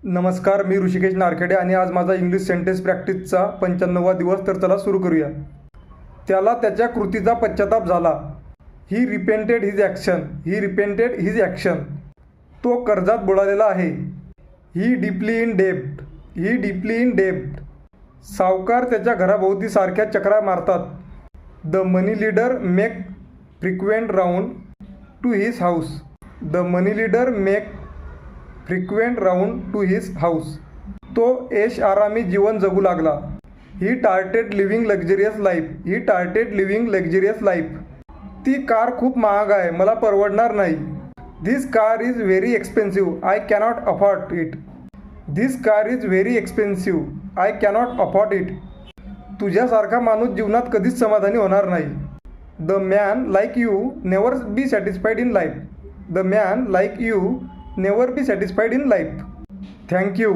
नमस्कार, मी ऋषिकेश नारखेडे आणि आज माझा इंग्लिश सेंटेन्स प्रॅक्टिसचा 95वा दिवस. तर चला सुरू करूया. त्याला त्याच्या कृतीचा पश्चाताप झाला. ही रिपेंटेड हिज ॲक्शन. ही रिपेंटेड हिज ॲक्शन. तो कर्जात बुडालेला आहे. ही डीपली इन डेब्ट. ही डीपली इन डेब्ट. सावकार त्याच्या घराभोवती सारख्या चक्रा मारतात. The money leader make frequent round to his house. The money leader make frequent round to his house. तो ऐश आरामी जीवन जगू लागला. He started living luxurious life. He started living luxurious life. ती कार खूप महाग आहे, मला परवडणार नाही. This car is very expensive, I cannot afford it. This car is very expensive, I cannot afford it. तुझ्यासारखा माणूस जीवनात कधीच समाधानी होणार नाही. The man like you never be satisfied in life. The man like you never be satisfied in life. Thank you.